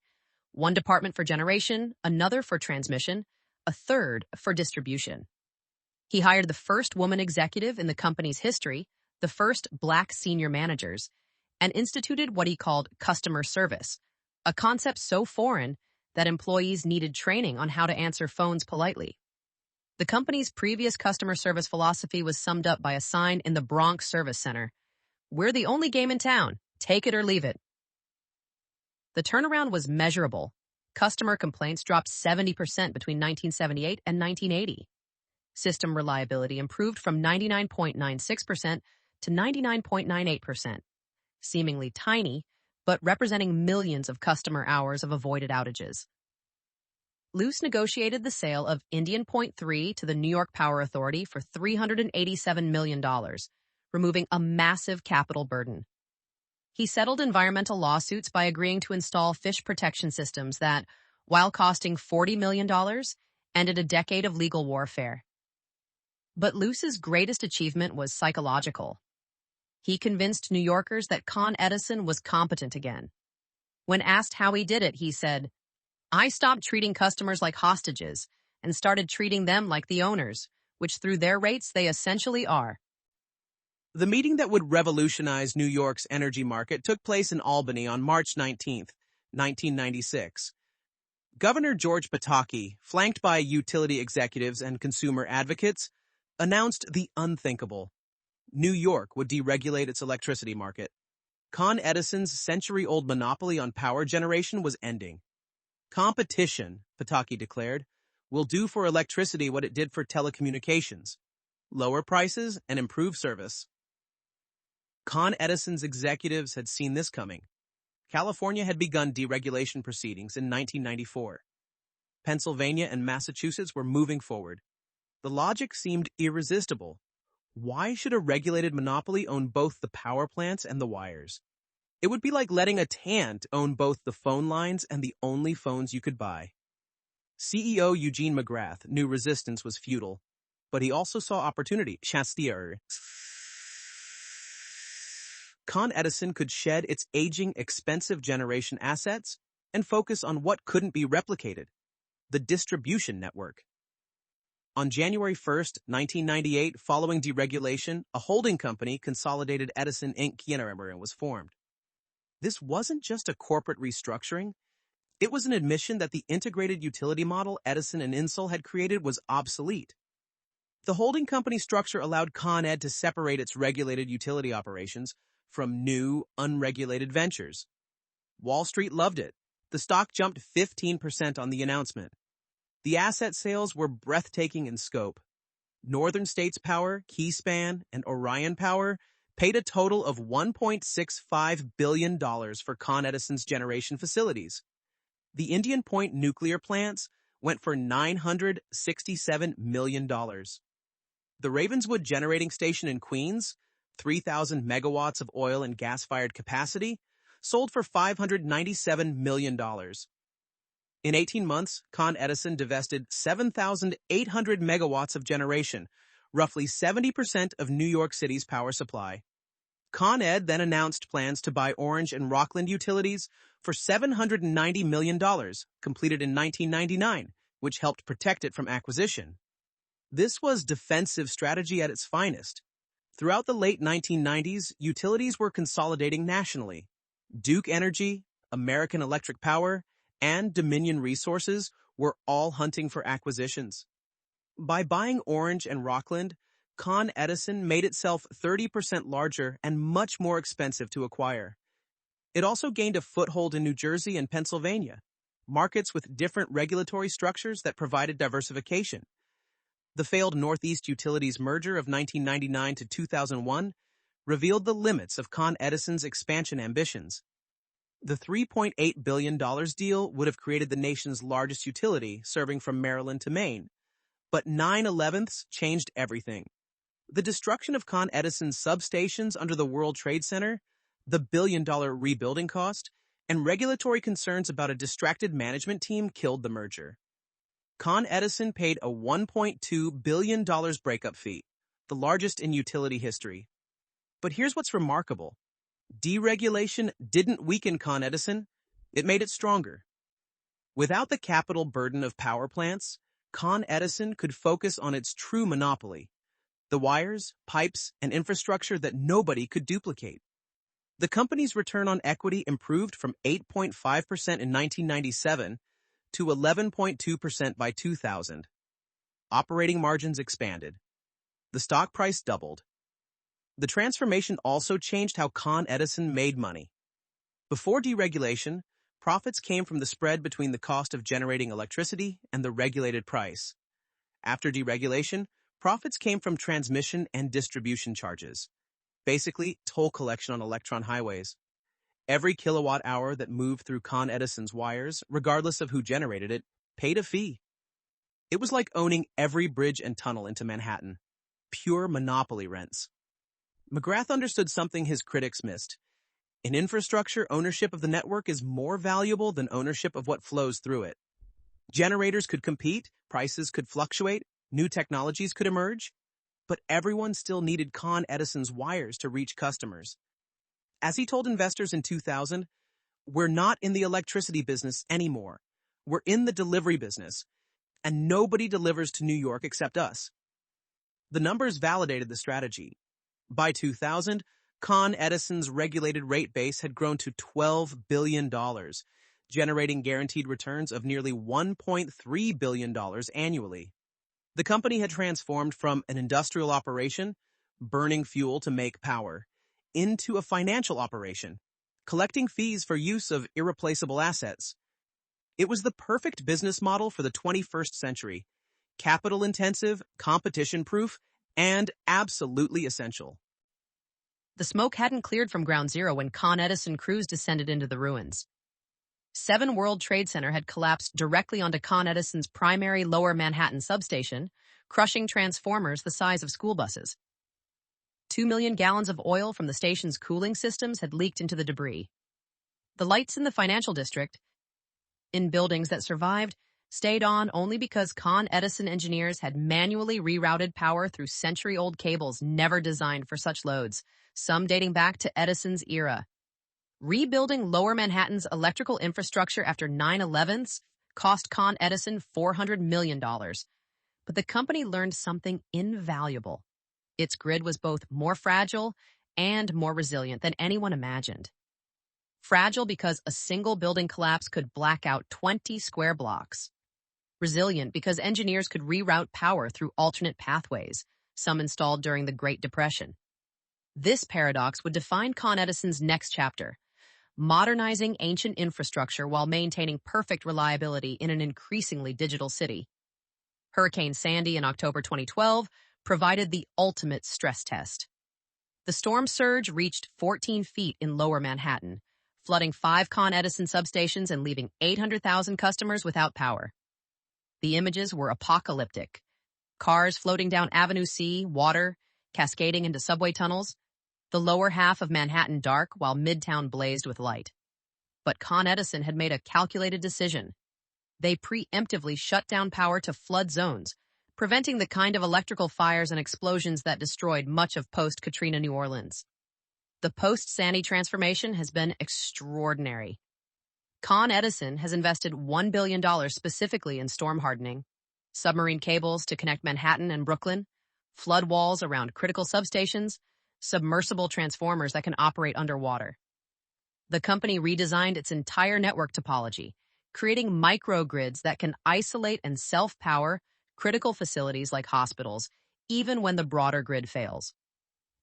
One department for generation, another for transmission, a third for distribution. He hired the first woman executive in the company's history, the first black senior managers, and instituted what he called customer service, a concept so foreign that employees needed training on how to answer phones politely. The company's previous customer service philosophy was summed up by a sign in the Bronx Service Center: "We're the only game in town. Take it or leave it." The turnaround was measurable. Customer complaints dropped 70% between 1978 and 1980. System reliability improved from 99.96% to 99.98%, seemingly tiny, but representing millions of customer hours of avoided outages. Luce negotiated the sale of Indian Point 3 to the New York Power Authority for $387 million, removing a massive capital burden. He settled environmental lawsuits by agreeing to install fish protection systems that, while costing $40 million, ended a decade of legal warfare. But Luce's greatest achievement was psychological. He convinced New Yorkers that Con Edison was competent again. When asked how he did it, he said, "I stopped treating customers like hostages and started treating them like the owners, which through their rates they essentially are. The meeting that would revolutionize New York's energy market took place in Albany on March 19, 1996. Governor George Pataki, flanked by utility executives and consumer advocates, announced the unthinkable. New York would deregulate its electricity market. Con Edison's century-old monopoly on power generation was ending. Competition, Pataki declared, will do for electricity what it did for telecommunications: lower prices and improve service. Con Edison's executives had seen this coming. California had begun deregulation proceedings in 1994. Pennsylvania and Massachusetts were moving forward. The logic seemed irresistible. Why should a regulated monopoly own both the power plants and the wires? It would be like letting a tant own both the phone lines and the only phones you could buy. CEO Eugene McGrath knew resistance was futile, but he also saw opportunity. Con Edison could shed its aging, expensive generation assets and focus on what couldn't be replicated: the distribution network. On January 1st, 1998, following deregulation, a holding company, Consolidated Edison Inc., was formed. This wasn't just a corporate restructuring. It was an admission that the integrated utility model Edison and Insul had created was obsolete. The holding company structure allowed ConEd to separate its regulated utility operations from new, unregulated ventures. Wall Street loved it. The stock jumped 15% on the announcement. The asset sales were breathtaking in scope. Northern States Power, Keyspan, and Orion Power paid a total of $1.65 billion for Con Edison's generation facilities. The Indian Point nuclear plants went for $967 million. The Ravenswood Generating Station in Queens, 3,000 megawatts of oil and gas-fired capacity, sold for $597 million. In 18 months, Con Edison divested 7,800 megawatts of generation, roughly 70% of New York City's power supply. ConEd then announced plans to buy Orange and Rockland Utilities for $790 million, completed in 1999, which helped protect it from acquisition. This was defensive strategy at its finest. Throughout the late 1990s, utilities were consolidating nationally. Duke Energy, American Electric Power, and Dominion Resources were all hunting for acquisitions. By buying Orange and Rockland, Con Edison made itself 30% larger and much more expensive to acquire. It also gained a foothold in New Jersey and Pennsylvania, markets with different regulatory structures that provided diversification. The failed Northeast Utilities merger of 1999 to 2001 revealed the limits of Con Edison's expansion ambitions. The $3.8 billion deal would have created the nation's largest utility, serving from Maryland to Maine. But 9/11ths changed everything. The destruction of Con Edison's substations under the World Trade Center, the billion-dollar rebuilding cost, and regulatory concerns about a distracted management team killed the merger. Con Edison paid a $1.2 billion breakup fee, the largest in utility history. But here's what's remarkable. Deregulation didn't weaken Con Edison, it made it stronger. Without the capital burden of power plants, Con Edison could focus on its true monopoly: the wires, pipes, and infrastructure that nobody could duplicate. The company's return on equity improved from 8.5% in 1997 to 11.2% by 2000. Operating margins expanded. The stock price doubled. The transformation also changed how Con Edison made money. Before deregulation, profits came from the spread between the cost of generating electricity and the regulated price. After deregulation, profits came from transmission and distribution charges, basically toll collection on electron highways. Every kilowatt hour that moved through Con Edison's wires, regardless of who generated it, paid a fee. It was like owning every bridge and tunnel into Manhattan. Pure monopoly rents. McGrath understood something his critics missed. In infrastructure, ownership of the network is more valuable than ownership of what flows through it. Generators could compete, prices could fluctuate, new technologies could emerge, but everyone still needed Con Edison's wires to reach customers. As he told investors in 2000, "We're not in the electricity business anymore. We're in the delivery business, and nobody delivers to New York except us." The numbers validated the strategy. By 2000, Con Edison's regulated rate base had grown to $12 billion, generating guaranteed returns of nearly $1.3 billion annually. The company had transformed from an industrial operation, burning fuel to make power, into a financial operation, collecting fees for use of irreplaceable assets. It was the perfect business model for the 21st century, capital-intensive, competition-proof, and absolutely essential. The smoke hadn't cleared from ground zero when Con Edison crews descended into the ruins. 7 World Trade Center had collapsed directly onto Con Edison's primary Lower Manhattan substation, crushing transformers the size of school buses. 2 million gallons of oil from the station's cooling systems had leaked into the debris. The lights in the financial district, in buildings that survived, stayed on only because Con Edison engineers had manually rerouted power through century-old cables never designed for such loads, some dating back to Edison's era. Rebuilding Lower Manhattan's electrical infrastructure after 9/11 cost Con Edison $400 million. But the company learned something invaluable. Its grid was both more fragile and more resilient than anyone imagined. Fragile because a single building collapse could black out 20 square blocks. Resilient because engineers could reroute power through alternate pathways, some installed during the Great Depression. This paradox would define Con Edison's next chapter, modernizing ancient infrastructure while maintaining perfect reliability in an increasingly digital city. Hurricane Sandy in October 2012 provided the ultimate stress test. The storm surge reached 14 feet in Lower Manhattan, flooding 5 Con Edison substations and leaving 800,000 customers without power. The images were apocalyptic. Cars floating down Avenue C, water, cascading into subway tunnels, the lower half of Manhattan dark while Midtown blazed with light. But Con Edison had made a calculated decision. They preemptively shut down power to flood zones, preventing the kind of electrical fires and explosions that destroyed much of post-Katrina New Orleans. The post-Sandy transformation has been extraordinary. Con Edison has invested $1 billion specifically in storm hardening, submarine cables to connect Manhattan and Brooklyn, flood walls around critical substations, submersible transformers that can operate underwater. The company redesigned its entire network topology, creating microgrids that can isolate and self-power critical facilities like hospitals, even when the broader grid fails.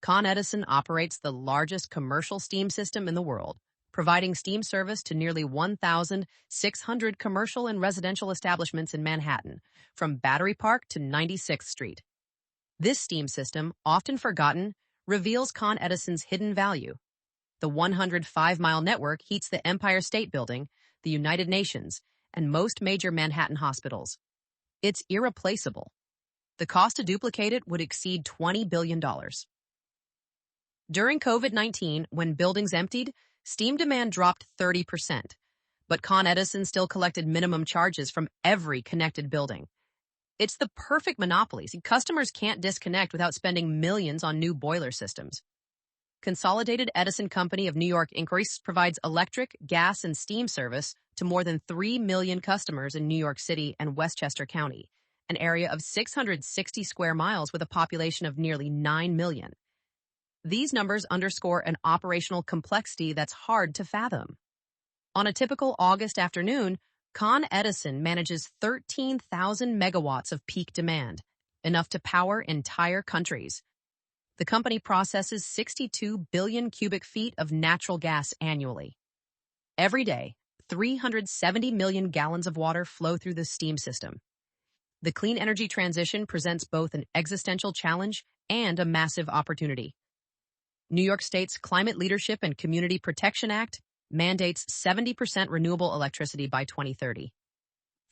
Con Edison operates the largest commercial steam system in the world, providing steam service to nearly 1,600 commercial and residential establishments in Manhattan, from Battery Park to 96th Street. This steam system, often forgotten, reveals Con Edison's hidden value. The 105-mile network heats the Empire State Building, the United Nations, and most major Manhattan hospitals. It's irreplaceable. The cost to duplicate it would exceed $20 billion. During COVID-19, when buildings emptied, steam demand dropped 30%, but Con Edison still collected minimum charges from every connected building. It's the perfect monopoly. Customers can't disconnect without spending millions on new boiler systems. Consolidated Edison Company of New York Inc. provides electric, gas, and steam service to more than 3 million customers in New York City and Westchester County, an area of 660 square miles with a population of nearly 9 million. These numbers underscore an operational complexity that's hard to fathom. On a typical August afternoon, Con Edison manages 13,000 megawatts of peak demand, enough to power entire countries. The company processes 62 billion cubic feet of natural gas annually. Every day, 370 million gallons of water flow through the steam system. The clean energy transition presents both an existential challenge and a massive opportunity. New York State's Climate Leadership and Community Protection Act mandates 70% renewable electricity by 2030.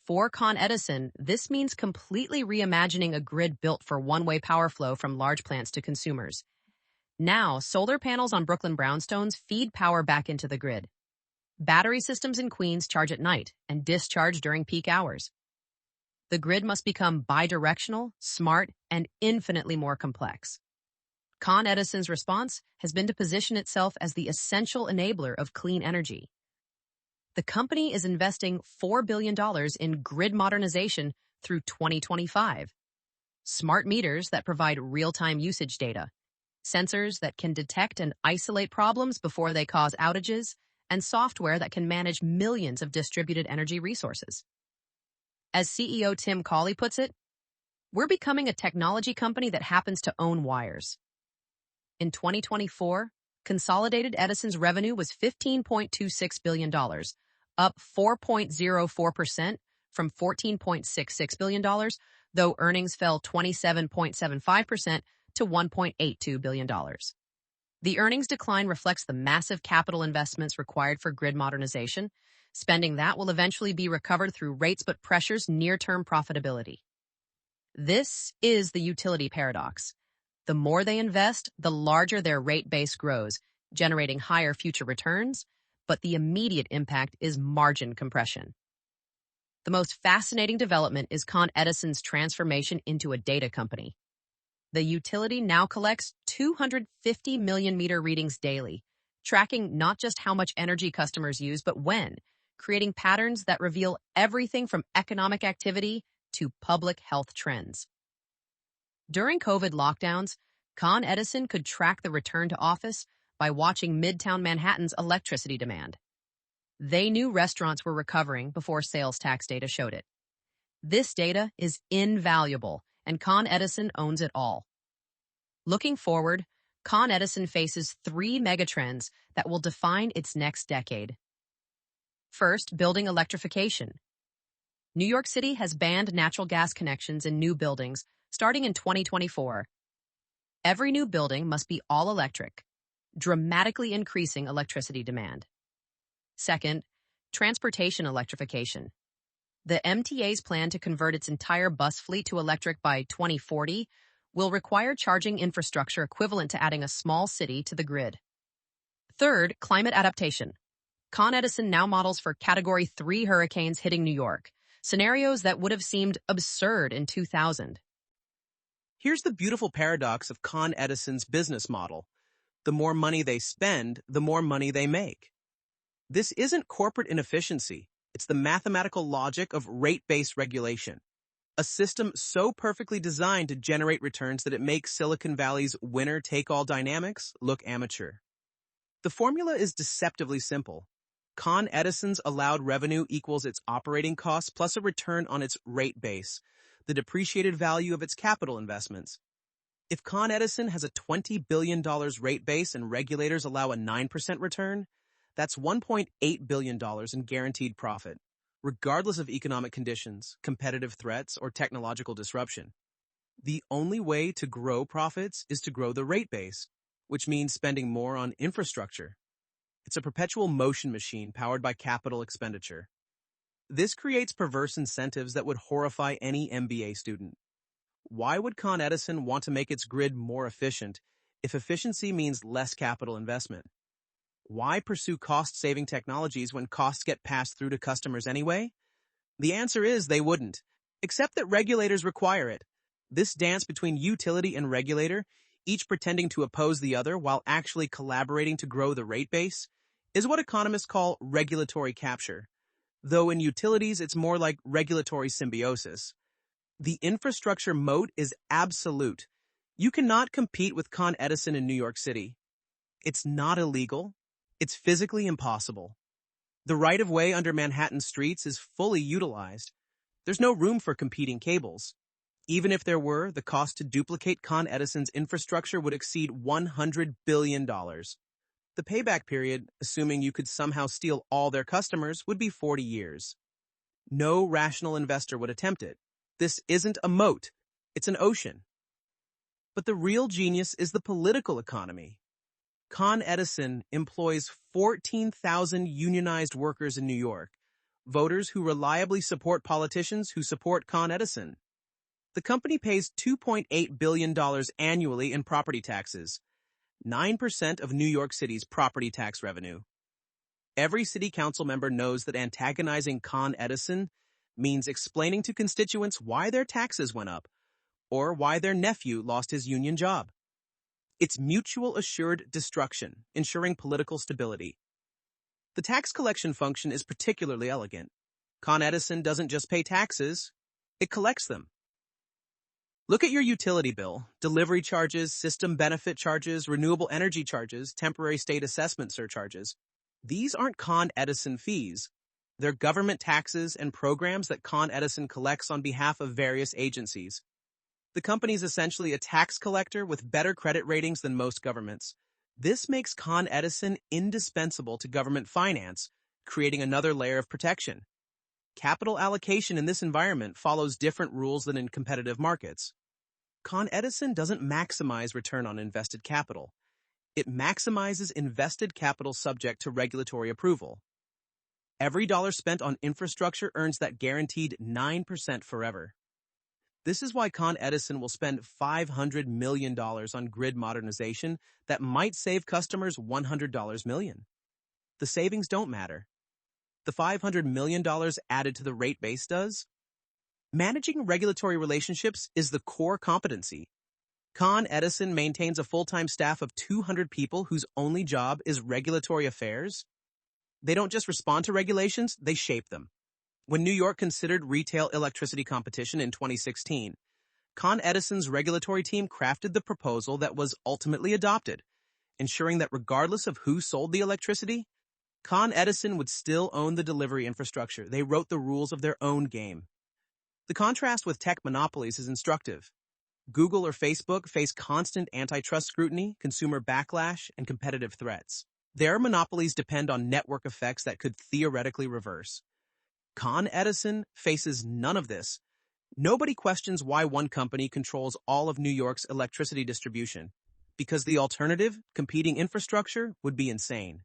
For Con Edison, this means completely reimagining a grid built for one-way power flow from large plants to consumers. Now, solar panels on Brooklyn brownstones feed power back into the grid. Battery systems in Queens charge at night and discharge during peak hours. The grid must become bidirectional, smart, and infinitely more complex. Con Edison's response has been to position itself as the essential enabler of clean energy. The company is investing $4 billion in grid modernization through 2025. smart meters that provide real-time usage data, sensors that can detect and isolate problems before they cause outages, and software that can manage millions of distributed energy resources. As CEO Tim Cawley puts it, we're becoming a technology company that happens to own wires. In 2024, Consolidated Edison's revenue was $15.26 billion, up 4.04% from $14.66 billion, though earnings fell 27.75% to $1.82 billion. The earnings decline reflects the massive capital investments required for grid modernization, spending that will eventually be recovered through rates but pressures near-term profitability. This is the utility paradox. The more they invest, the larger their rate base grows, generating higher future returns, but the immediate impact is margin compression. The most fascinating development is Con Edison's transformation into a data company. The utility now collects 250 million meter readings daily, tracking not just how much energy customers use, but when, creating patterns that reveal everything from economic activity to public health trends. During COVID lockdowns, Con Edison could track the return to office by watching Midtown Manhattan's electricity demand. They knew restaurants were recovering before sales tax data showed it. This data is invaluable, and Con Edison owns it all. Looking forward, Con Edison faces three megatrends that will define its next decade. First, building electrification. New York City has banned natural gas connections in new buildings starting in 2024. Every new building must be all electric, dramatically increasing electricity demand. Second, transportation electrification. The MTA's plan to convert its entire bus fleet to electric by 2040 will require charging infrastructure equivalent to adding a small city to the grid. Third, climate adaptation. Con Edison now models for Category 3 hurricanes hitting New York, scenarios that would have seemed absurd in 2000. Here's the beautiful paradox of Con Edison's business model. The more money they spend, the more money they make. This isn't corporate inefficiency. It's the mathematical logic of rate-based regulation. A system so perfectly designed to generate returns that it makes Silicon Valley's winner-take-all dynamics look amateur. The formula is deceptively simple. Con Edison's allowed revenue equals its operating costs plus a return on its rate base, the depreciated value of its capital investments. If Con Edison has a $20 billion rate base and regulators allow a 9% return, that's $1.8 billion in guaranteed profit, regardless of economic conditions, competitive threats, or technological disruption. The only way to grow profits is to grow the rate base, which means spending more on infrastructure. It's a perpetual motion machine powered by capital expenditure. This creates perverse incentives that would horrify any MBA student. Why would Con Edison want to make its grid more efficient if efficiency means less capital investment? Why pursue cost-saving technologies when costs get passed through to customers anyway? The answer is they wouldn't, except that regulators require it. This dance between utility and regulator, each pretending to oppose the other while actually collaborating to grow the rate base, is what economists call regulatory capture. Though in utilities, it's more like regulatory symbiosis. The infrastructure moat is absolute. You cannot compete with Con Edison in New York City. It's not illegal. It's physically impossible. The right-of-way under Manhattan streets is fully utilized. There's no room for competing cables. Even if there were, the cost to duplicate Con Edison's infrastructure would exceed $100 billion. The payback period, assuming you could somehow steal all their customers, would be 40 years. No rational investor would attempt it. This isn't a moat. It's an ocean. But the real genius is the political economy. Con Edison employs 14,000 unionized workers in New York, voters who reliably support politicians who support Con Edison. The company pays $2.8 billion annually in property taxes, 9% of New York City's property tax revenue. Every city council member knows that antagonizing Con Edison means explaining to constituents why their taxes went up or why their nephew lost his union job. It's mutual assured destruction, ensuring political stability. The tax collection function is particularly elegant. Con Edison doesn't just pay taxes, it collects them. Look at your utility bill: delivery charges, system benefit charges, renewable energy charges, temporary state assessment surcharges. These aren't Con Edison fees. They're government taxes and programs that Con Edison collects on behalf of various agencies. The company is essentially a tax collector with better credit ratings than most governments. This makes Con Edison indispensable to government finance, creating another layer of protection. Capital allocation in this environment follows different rules than in competitive markets. Con Edison doesn't maximize return on invested capital. It maximizes invested capital subject to regulatory approval. Every dollar spent on infrastructure earns that guaranteed 9% forever. This is why Con Edison will spend $500 million on grid modernization that might save customers $100 million. The savings don't matter. The $500 million added to the rate base does. Managing regulatory relationships is the core competency. Con Edison maintains a full-time staff of 200 people whose only job is regulatory affairs. They don't just respond to regulations, they shape them. When New York considered retail electricity competition in 2016, Con Edison's regulatory team crafted the proposal that was ultimately adopted, ensuring that regardless of who sold the electricity, Con Edison would still own the delivery infrastructure. They wrote the rules of their own game. The contrast with tech monopolies is instructive. Google or Facebook face constant antitrust scrutiny, consumer backlash, and competitive threats. Their monopolies depend on network effects that could theoretically reverse. Con Edison faces none of this. Nobody questions why one company controls all of New York's electricity distribution, because the alternative, competing infrastructure, would be insane.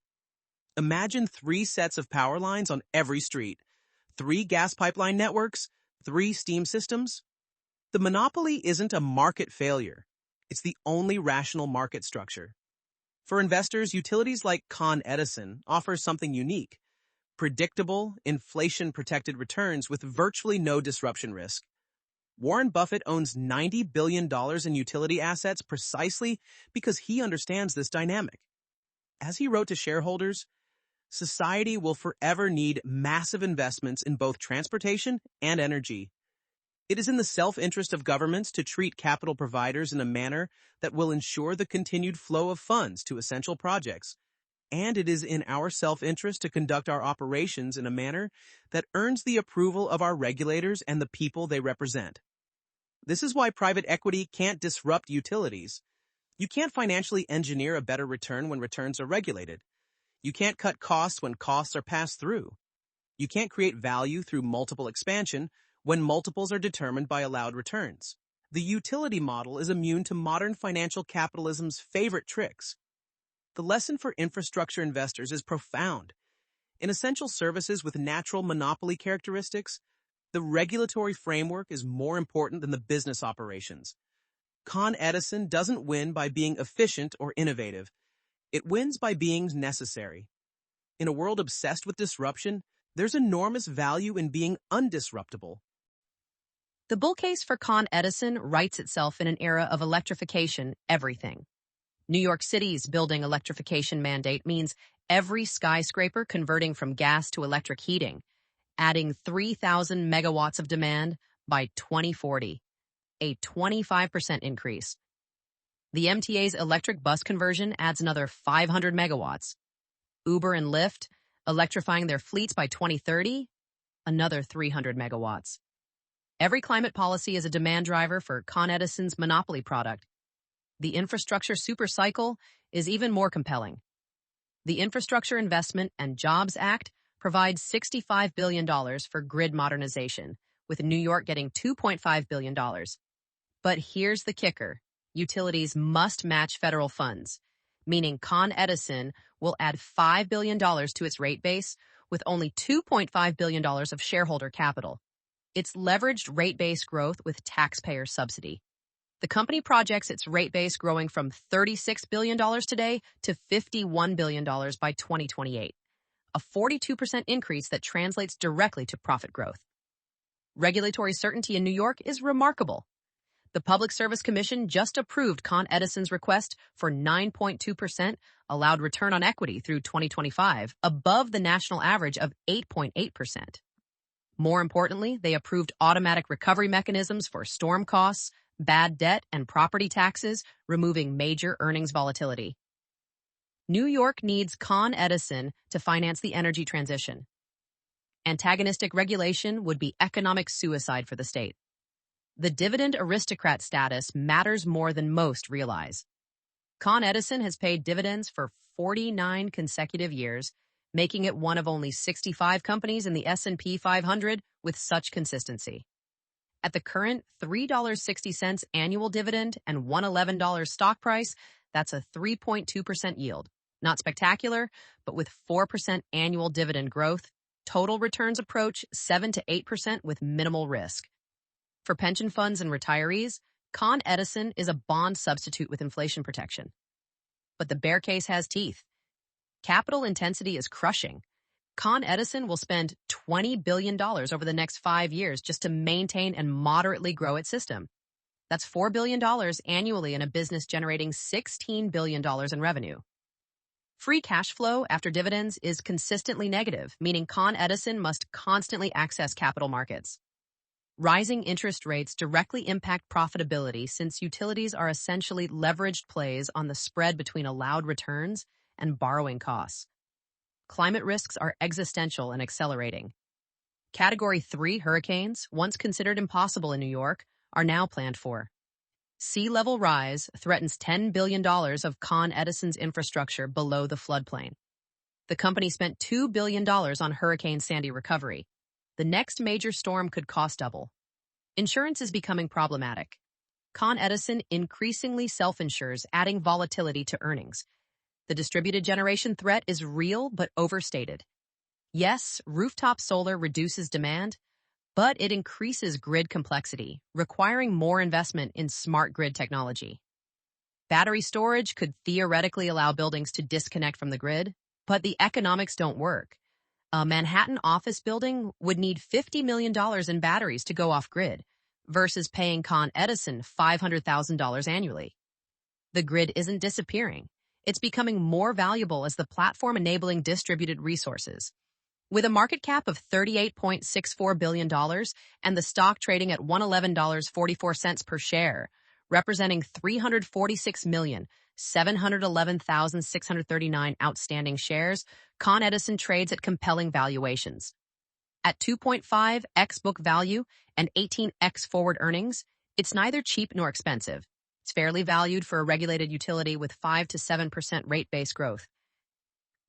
Imagine 3 sets of power lines on every street, 3 gas pipeline networks, 3 steam systems. The monopoly isn't a market failure. It's the only rational market structure. For investors, utilities like Con Edison offer something unique: predictable, inflation-protected returns with virtually no disruption risk. Warren Buffett owns $90 billion in utility assets precisely because he understands this dynamic. As he wrote to shareholders, society will forever need massive investments in both transportation and energy. It is in the self-interest of governments to treat capital providers in a manner that will ensure the continued flow of funds to essential projects, and it is in our self-interest to conduct our operations in a manner that earns the approval of our regulators and the people they represent. This is why private equity can't disrupt utilities. You can't financially engineer a better return when returns are regulated. You can't cut costs when costs are passed through. You can't create value through multiple expansion when multiples are determined by allowed returns. The utility model is immune to modern financial capitalism's favorite tricks. The lesson for infrastructure investors is profound. In essential services with natural monopoly characteristics, the regulatory framework is more important than the business operations. Con Edison doesn't win by being efficient or innovative. It wins by being necessary. In a world obsessed with disruption, there's enormous value in being undisruptible. The bull case for Con Edison writes itself in an era of electrification everything. New York City's building electrification mandate means every skyscraper converting from gas to electric heating, adding 3,000 megawatts of demand by 2040, a 25% increase. The MTA's electric bus conversion adds another 500 megawatts. Uber and Lyft electrifying their fleets by 2030, another 300 megawatts. Every climate policy is a demand driver for Con Edison's monopoly product. The infrastructure supercycle is even more compelling. The Infrastructure Investment and Jobs Act provides $65 billion for grid modernization, with New York getting $2.5 billion. But here's the kicker. Utilities must match federal funds, meaning Con Edison will add $5 billion to its rate base with only $2.5 billion of shareholder capital. It's leveraged rate base growth with taxpayer subsidy. The company projects its rate base growing from $36 billion today to $51 billion by 2028, a 42% increase that translates directly to profit growth. Regulatory certainty in New York is remarkable. The Public Service Commission just approved Con Edison's request for 9.2% allowed return on equity through 2025, above the national average of 8.8%. More importantly, they approved automatic recovery mechanisms for storm costs, bad debt, and property taxes, removing major earnings volatility. New York needs Con Edison to finance the energy transition. Antagonistic regulation would be economic suicide for the state. The dividend aristocrat status matters more than most realize. Con Edison has paid dividends for 49 consecutive years, making it one of only 65 companies in the S&P 500 with such consistency. At the current $3.60 annual dividend and $111 stock price, that's a 3.2% yield. Not spectacular, but with 4% annual dividend growth, total returns approach 7 to 8% with minimal risk. For pension funds and retirees, Con Edison is a bond substitute with inflation protection. But the bear case has teeth. Capital intensity is crushing. Con Edison will spend $20 billion over the next 5 years just to maintain and moderately grow its system. That's $4 billion annually in a business generating $16 billion in revenue. Free cash flow after dividends is consistently negative, meaning Con Edison must constantly access capital markets. Rising interest rates directly impact profitability since utilities are essentially leveraged plays on the spread between allowed returns and borrowing costs. Climate risks are existential and accelerating. Category 3 hurricanes, once considered impossible in New York, are now planned for. Sea level rise threatens $10 billion of Con Edison's infrastructure below the floodplain. The company spent $2 billion on Hurricane Sandy recovery. The next major storm could cost double. Insurance is becoming problematic. Con Edison increasingly self-insures, adding volatility to earnings. The distributed generation threat is real but overstated. Yes, rooftop solar reduces demand, but it increases grid complexity, requiring more investment in smart grid technology. Battery storage could theoretically allow buildings to disconnect from the grid, but the economics don't work. A Manhattan office building would need $50 million in batteries to go off-grid, versus paying Con Edison $500,000 annually. The grid isn't disappearing. It's becoming more valuable as the platform enabling distributed resources. With a market cap of $38.64 billion and the stock trading at $111.44 per share, representing 346,711,639 outstanding shares, Con Edison trades at compelling valuations. At 2.5x book value and 18x forward earnings, it's neither cheap nor expensive. It's fairly valued for a regulated utility with 5 to 7% rate-based growth.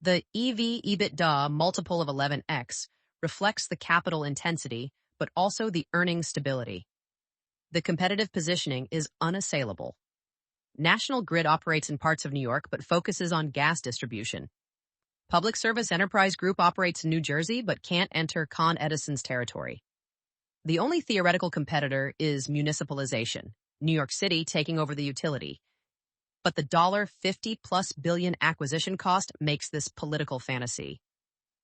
The EV/EBITDA multiple of 11x reflects the capital intensity, but also the earnings stability. The competitive positioning is unassailable. National Grid operates in parts of New York, but focuses on gas distribution. Public Service Enterprise Group operates in New Jersey, but can't enter Con Edison's territory. The only theoretical competitor is municipalization, New York City taking over the utility. But the $50+ billion acquisition cost makes this political fantasy.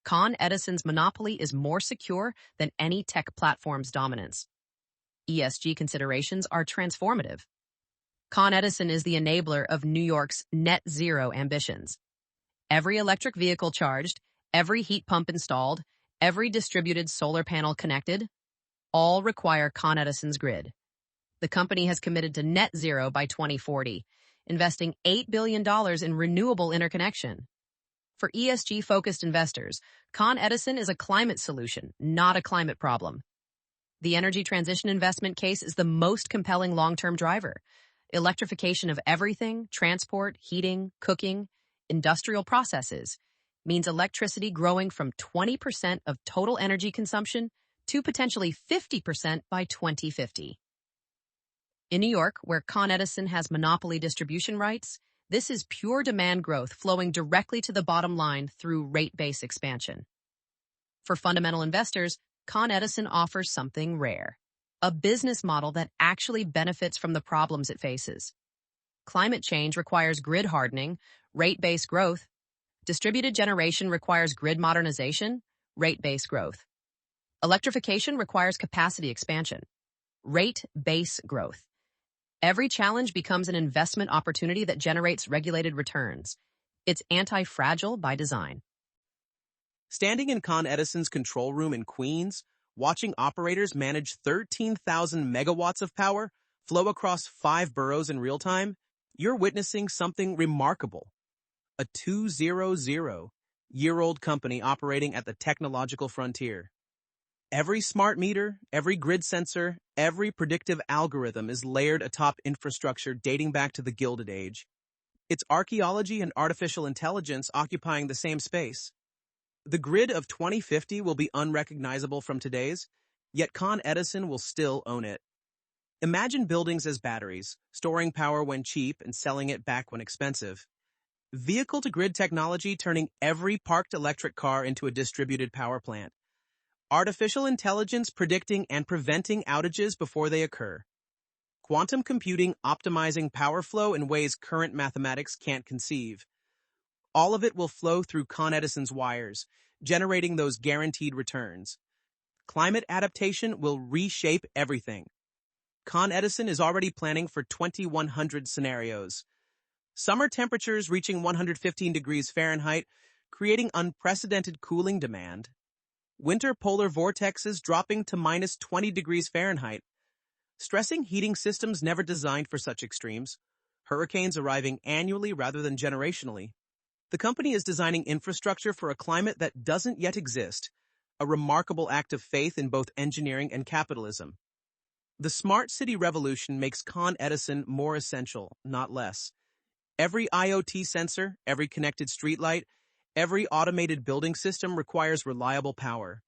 Con Edison's monopoly is more secure than any tech platform's dominance. ESG considerations are transformative. Con Edison is the enabler of New York's net zero ambitions. Every electric vehicle charged, every heat pump installed, every distributed solar panel connected, all require Con Edison's grid. The company has committed to net zero by 2040, investing $8 billion in renewable interconnection. For ESG-focused investors, Con Edison is a climate solution, not a climate problem. The energy transition investment case is the most compelling long-term driver. Electrification of everything, transport, heating, cooking, industrial processes, means electricity growing from 20% of total energy consumption to potentially 50% by 2050. In New York, where Con Edison has monopoly distribution rights, this is pure demand growth flowing directly to the bottom line through rate-based expansion. For fundamental investors, Con Edison offers something rare, a business model that actually benefits from the problems it faces. Climate change requires grid hardening, rate-based growth. Distributed generation requires grid modernization, rate-based growth. Electrification requires capacity expansion, rate-based growth. Every challenge becomes an investment opportunity that generates regulated returns. It's anti-fragile by design. Standing in Con Edison's control room in Queens, watching operators manage 13,000 megawatts of power flow across 5 boroughs in real time, you're witnessing something remarkable. A 200-year-old company operating at the technological frontier. Every smart meter, every grid sensor, every predictive algorithm is layered atop infrastructure dating back to the Gilded Age. It's archaeology and artificial intelligence occupying the same space. The grid of 2050 will be unrecognizable from today's, yet Con Edison will still own it. Imagine buildings as batteries, storing power when cheap and selling it back when expensive. Vehicle-to-grid technology turning every parked electric car into a distributed power plant. Artificial intelligence predicting and preventing outages before they occur. Quantum computing optimizing power flow in ways current mathematics can't conceive. All of it will flow through Con Edison's wires, generating those guaranteed returns. Climate adaptation will reshape everything. Con Edison is already planning for 2100 scenarios. Summer temperatures reaching 115 degrees Fahrenheit, creating unprecedented cooling demand. Winter polar vortexes dropping to minus 20 degrees Fahrenheit. Stressing heating systems never designed for such extremes. Hurricanes arriving annually rather than generationally. The company is designing infrastructure for a climate that doesn't yet exist, a remarkable act of faith in both engineering and capitalism. The smart city revolution makes Con Edison more essential, not less. Every IoT sensor, every connected streetlight, every automated building system requires reliable power.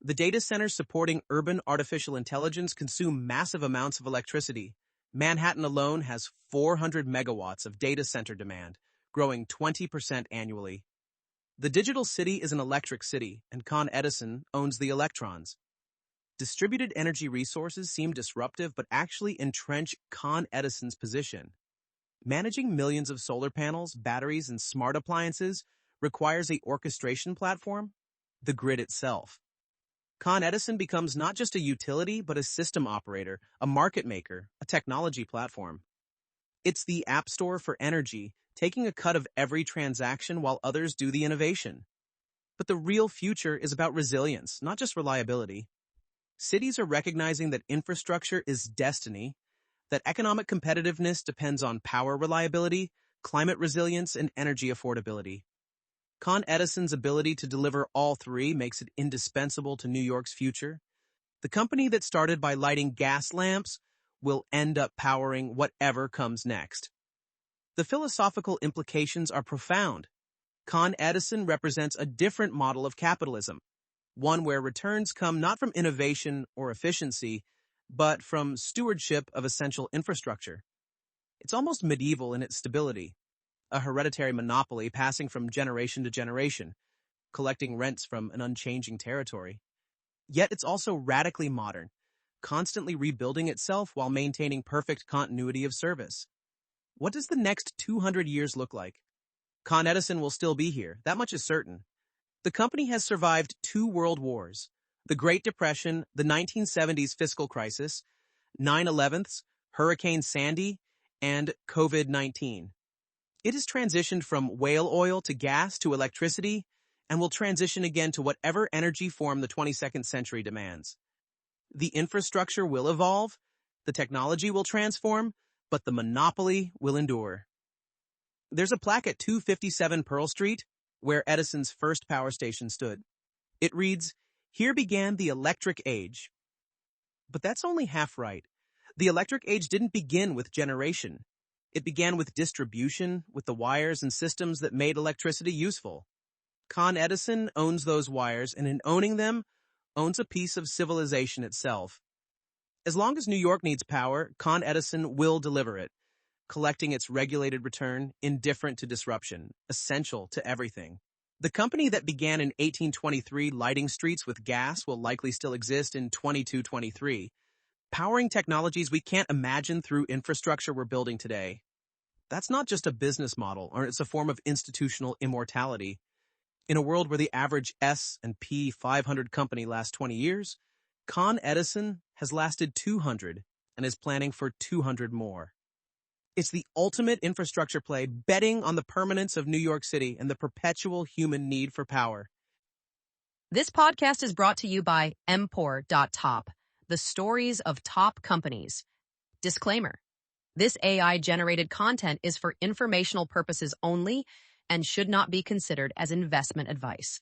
The data centers supporting urban artificial intelligence consume massive amounts of electricity. Manhattan alone has 400 megawatts of data center demand, growing 20% annually. The digital city is an electric city, and Con Edison owns the electrons. Distributed energy resources seem disruptive but actually entrench Con Edison's position. Managing millions of solar panels, batteries, and smart appliances requires an orchestration platform, the grid itself. Con Edison becomes not just a utility but a system operator, a market maker, a technology platform. It's the app store for energy, taking a cut of every transaction while others do the innovation. But the real future is about resilience, not just reliability. Cities are recognizing that infrastructure is destiny, that economic competitiveness depends on power reliability, climate resilience, and energy affordability. Con Edison's ability to deliver all three makes it indispensable to New York's future. The company that started by lighting gas lamps will end up powering whatever comes next. The philosophical implications are profound. Con Edison represents a different model of capitalism, one where returns come not from innovation or efficiency, but from stewardship of essential infrastructure. It's almost medieval in its stability, a hereditary monopoly passing from generation to generation, collecting rents from an unchanging territory. Yet it's also radically modern, constantly rebuilding itself while maintaining perfect continuity of service. What does the next 200 years look like? Con Edison will still be here, that much is certain. The company has survived 2 world wars, the Great Depression, the 1970s fiscal crisis, 9/11s, Hurricane Sandy, and COVID-19. It has transitioned from whale oil to gas to electricity, and will transition again to whatever energy form the 22nd century demands. The infrastructure will evolve, the technology will transform, but the monopoly will endure. There's a plaque at 257 Pearl Street, where Edison's first power station stood. It reads, "Here began the electric age." But that's only half right. The electric age didn't begin with generation. It began with distribution, with the wires and systems that made electricity useful. Con Edison owns those wires, and in owning them, owns a piece of civilization itself. As long as New York needs power, Con Edison will deliver it, collecting its regulated return, indifferent to disruption, essential to everything. The company that began in 1823 lighting streets with gas will likely still exist in 2223, powering technologies we can't imagine through infrastructure we're building today. That's not just a business model, or it's a form of institutional immortality. In a world where the average S&P 500 company lasts 20 years, Con Edison has lasted 200 and is planning for 200 more. It's the ultimate infrastructure play, betting on the permanence of New York City and the perpetual human need for power. This podcast is brought to you by Empor.top, the stories of top companies. Disclaimer: this AI-generated content is for informational purposes only and should not be considered as investment advice.